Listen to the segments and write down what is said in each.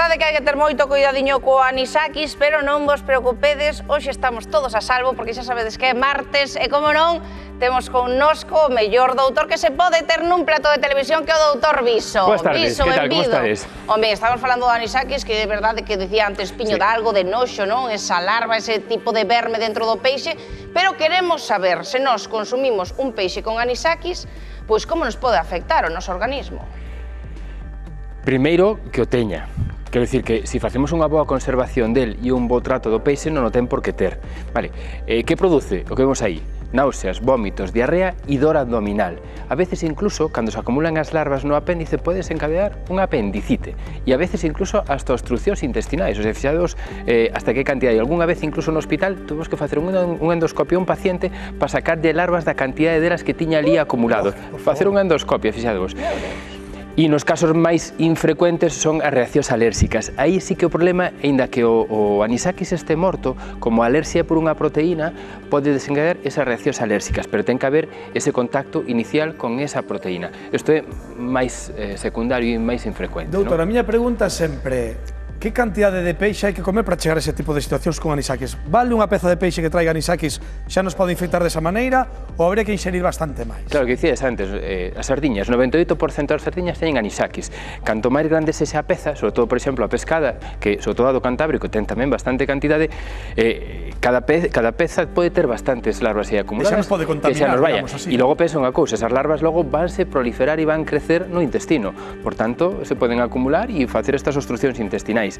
verdade que hai que ter moito cuidadiño co anisakis, pero non vos preocupedes, hoxe estamos todos a salvo, porque xa sabedes que é martes, e como non, temos connosco o mellor doutor que se pode ter nun plato de televisión que é o doutor Viso. Boas tardes, Viso, que tal, como benvido. estades? Home, estamos falando do anisakis, que de verdade que decía antes Piño de algo de noxo, non? Esa larva, ese tipo de verme dentro do peixe, pero queremos saber, se nós consumimos un peixe con anisakis, pois como nos pode afectar o noso organismo? Primeiro, que o teña. Quero dicir que, se facemos unha boa conservación del e un bo trato do peixe, non o ten por que ter. Vale, que produce? O que vemos aí? Náuseas, vómitos, diarrea e dor abdominal. A veces incluso, cando se acumulan as larvas no apéndice, podes encadear unha apendicite. E a veces incluso hasta obstruccións intestinais. Os fixados, hasta que cantidad. E algunha vez incluso no hospital tuvimos que facer un endoscopio a un paciente para sacarlle larvas da cantidade delas que tiña ali acumulado. Facer unha endoscopia, fixados. E nos casos máis infrecuentes son as reaccións alérxicas. Aí sí que o problema, aínda que o anisakis este morto, como a alerxia por unha proteína, pode desencadear esas reaccións alérxicas, pero ten que haber ese contacto inicial con esa proteína. Isto é máis secundario e máis infrecuente. Doutor, a miña pregunta é sempre: que cantidade de peixe hai que comer para chegar a ese tipo de situacións con anisakis? Vale unha peza de peixe que traiga anisakis xa nos pode infectar desa maneira ou habría que inxerir bastante máis? Claro, que dicías antes, as sardiñas, 98% das sardiñas teñen anisakis. Canto máis grande sexa a peza, sobre todo, por exemplo, a pescada, que sobre todo a do Cantábrico ten tamén bastante cantidade, cada peza pode ter bastantes larvas aí acumuladas. E xa nos pode contaminar, digamos así. E logo pensa unha cousa, esas larvas logo vanse proliferar e van crecer no intestino. Por tanto, se poden acumular e facer estas obstruccións intestinais.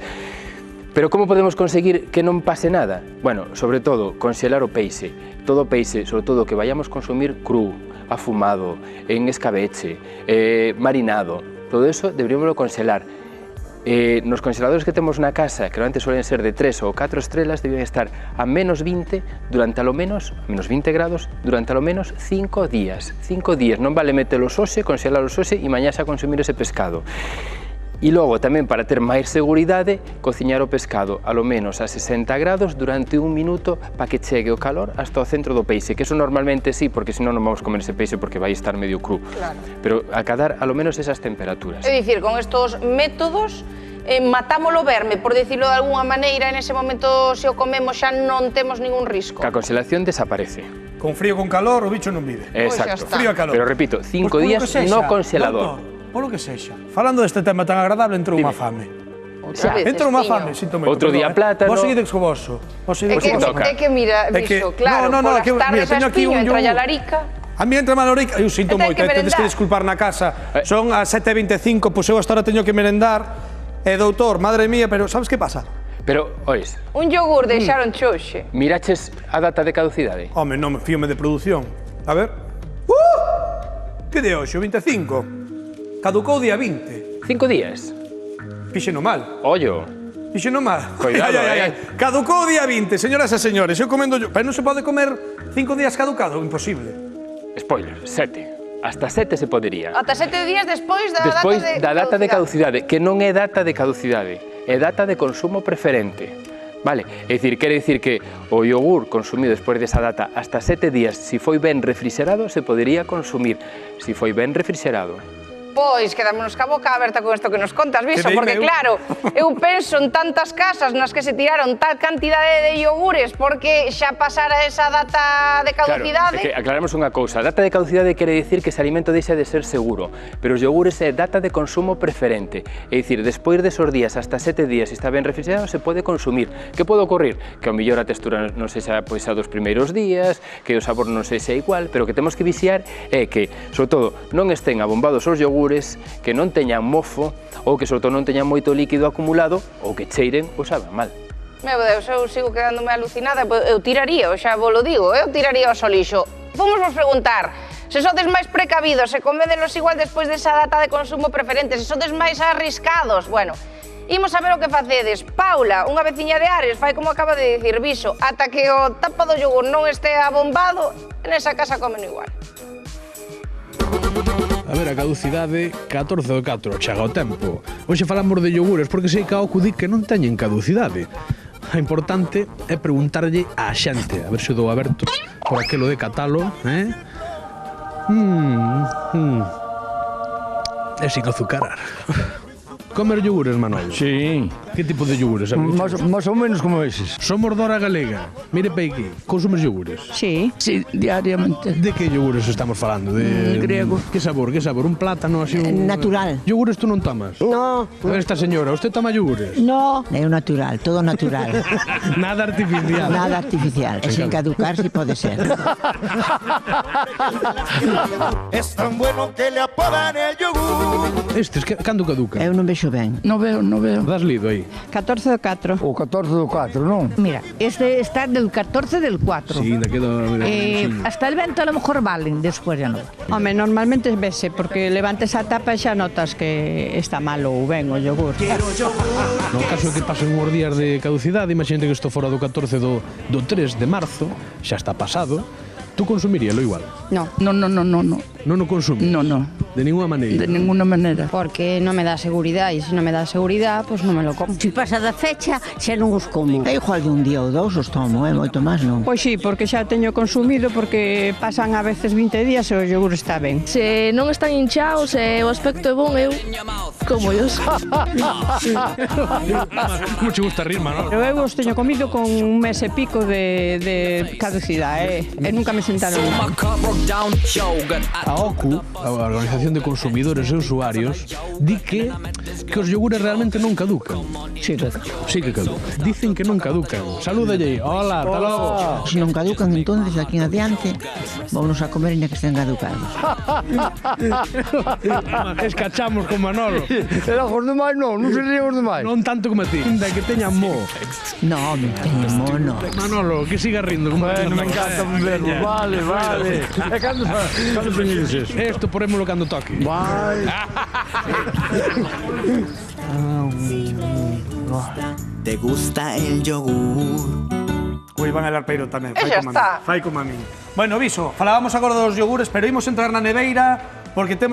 Pero como podemos conseguir que non pase nada? Bueno, sobre todo, conxelar o peixe. Todo o peixe, sobre todo, que vayamos consumir cru, afumado, en escabeche, marinado, todo eso deberíamoslo conxelar. Nos conxeladores que temos na casa, que normalmente suelen ser de 3 ou 4 estrelas, deben estar a menos 20 durante alo menos, a menos 20 grados, durante alo menos 5 días. 5 días, non vale metelos hoxe, conxelalos hoxe e mañá xa consumir ese pescado. E logo, tamén, para ter máis seguridade, cociñar o pescado alo menos a 60 grados durante un minuto para que chegue o calor hasta o centro do peixe, que eso normalmente sí, porque senón non vamos comer ese peixe porque vai estar medio cru. Claro. Pero acadar alo menos esas temperaturas. É dicir, con estos métodos matámolo verme, por dicirlo de alguna maneira, en ese momento se o comemos xa non temos ningún risco. Que a conxelación desaparece. Con frío, con calor, o bicho non vive. Exacto. Frío a calor. Pero repito, 5 días no conxelador. Polo que sexa. Falando deste tema tan agradable, entrou unha fame. Entrou unha fame, sinto moito. Outro día plátano. Vos seguides co voso. É que mira, Viso, claro, polas tardes a espiño, entra a larica. A mí entra a larica, eu sinto moito, tedes que disculpar na casa. Son as 7:25, pois eu hasta ahora teño que merendar. Doutor, madre mía, pero sabes que pasa? Pero, ois... Un yogur deixaron xoxe. Miraches a data de caducidade? Home, non me fíome de produción. A ver. Que de hoxe, o 25? Caducou o día 20. 5 días. Fixeno mal. Ollo. Fixeno mal. Cuidado, Caducou o día 20, señoras e señores. Eu comendo... Pero non se pode comer 5 días caducado, imposible. Spoiler, 7. Hasta 7 se podería. Ata 7 días despois da data de caducidade, que non é data de caducidade, é data de consumo preferente. Vale, é dicir, quere dicir que o yogur consumido despois desa data hasta 7 días, se foi ben refrigerado, se podería consumir, se foi ben refrigerado. Pois, quedámonos ca boca aberta con isto que nos contas, Viso, porque claro, eu penso en tantas casas nas que se tiraron tal cantidade de iogures porque xa pasara esa data de caducidade. Claro, é que aclaramos unha cousa, a data de caducidade quere dicir que ese alimento deixa de ser seguro, pero os iogures é data de consumo preferente, é dicir, despois desos días, hasta 7 días, se está ben refrigerado, se pode consumir. Que pode ocurrir? Que ao mellor a textura non sexa pois a dos primeiros días, que o sabor non sexa igual, pero que temos que vixiar é que, sobre todo, non estén abombados os iogures, que non teñan mofo ou que sobre todo non teñan moito líquido acumulado ou que cheiren ou saben mal. Meu Deus, eu sigo quedándome alucinada, eu tiraría, xa vos lo digo, eu tiraría o solixo. Vamos vos preguntar, se sodes máis precavidos, se comédelos igual despois desa data de consumo preferente, se sodes máis arriscados, bueno, imos a ver o que facedes. Paula, unha veciña de Ares, fai como acaba de dicir Viso, ata que o tapa do yogur non este abombado, nesa casa comen igual. A ver, a caducidade 14 de 4, chega o tempo. Hoxe falamos de iogures porque sei que a Ocu di que non teñen caducidade. O importante é preguntarlle á xente, a ver se o dou aberto por aquelo de catalo, É sin azucarar. Comer yogures, Manolo? Sí, Que tipo de yogures? más ou menos como eses. Somos Dora Galega. Mire pa aquí. Consumes yogures? Sí. Sí, diariamente. De que yogures estamos falando? De Griego. Que sabor? Que sabor? Un plátano así? Natural. Yogures tú non tomas? No, A ver, esta señora, ¿usted toma yogures? no. É o natural, todo natural. Nada artificial. Nada artificial. E sen caducar si pode ser. Es tan bueno que le apodan el yogur. Estes, cando caduca? Eu non vexo ben. No veo. Das lido aí? 14 do 4. O 14 do 4, non? Mira, este está del 14 del 4. Sí, ainda queda... Hasta el 20 a lo mejor valen, después ya no. Home, normalmente vese, porque levantes a tapa e xa notas que está malo ou ben o yogur. No caso de que pasen uns días de caducidade, imagínate que isto fora do 14 do 3 de marzo, xa está pasado, tú consumiríalo igual? No, No. Non o consumes? No. De ninguna maneira? De ninguna manera. porque non me dá seguridade e se non me dá seguridade, pois non me lo como. Si pasa da fecha, xa non os como. É igual de un día ou dous os tomo, moito máis non. Pois sí, porque xa teño consumido, porque pasan a veces 20 días e o yogur está ben. Se non están hinchados e o aspecto é bon, eu como ellos. Como che gusta rir, Manolo? Pero eu os teño comido con un mes e pico de caducidade, e nunca me sentaron mal. A OCU, a Organización de Consumidores e Usuarios, di que os yogures realmente non caducan. Sí, Sí que caducan. Dicen que non caducan. Salúdalle. Hola, hasta logo. Se non caducan, entonces aquí en adiante, vámonos a comer e que estén caducados. Escachamos con Manolo. Era os demais non sería os demais. Non tanto como a ti. Ainda que teña mo. No, me teño mono. Manolo, que siga rindo. Como Bueno, me encanta verlo. Vale. E cando teñedes eso? Esto porémolo cando toque. Vai. ¿Te gusta el yogur? O Iván Alarpeiro tamén, E xa está. fai como a min. Bueno, Viso, falábamos agora dos yogures, pero imos entrar na neveira porque temos